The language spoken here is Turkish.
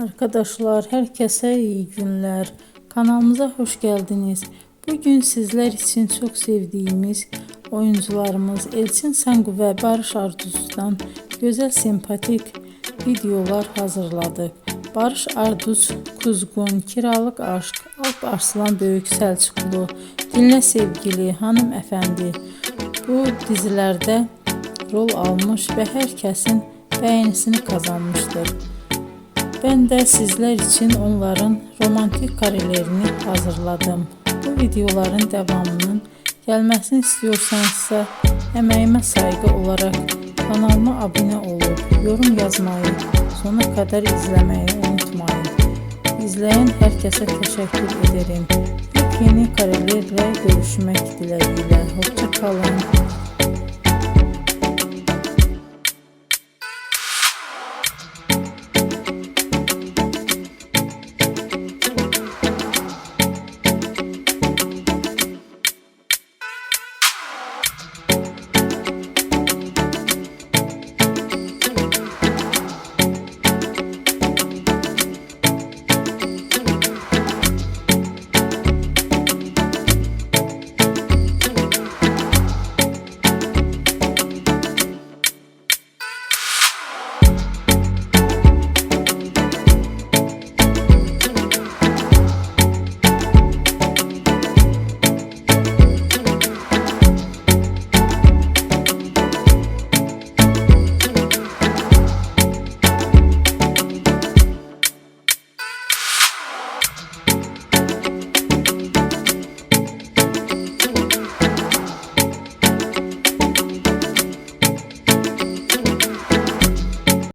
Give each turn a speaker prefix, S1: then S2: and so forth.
S1: Arkadaşlar, herkese iyi günler. Kanalımıza hoş geldiniz. Bugün sizler için çok sevdiğimiz oyuncularımız Elçin Sangu ve Barış Arduç'dan güzel sempatik videolar hazırladık. Barış Arduç, Kuzgun, Kiralık Aşk, Alp Arslan Böyük Selçuklu, Dinle Sevgili, Hanımefendi bu dizilerde rol almış ve herkesin beğenisini kazanmıştır. Ben de sizler için onların romantik karelerini hazırladım. Bu videoların devamının gelmesini istiyorsanızsa emeğime saygı olarak kanalıma abone olup yorum yazmayı, sona kadar izlemeyi unutmayın. İzleyen herkese teşekkür ederim. Yeni karelerle görüşmek dileğiyle. Hoşça kalın.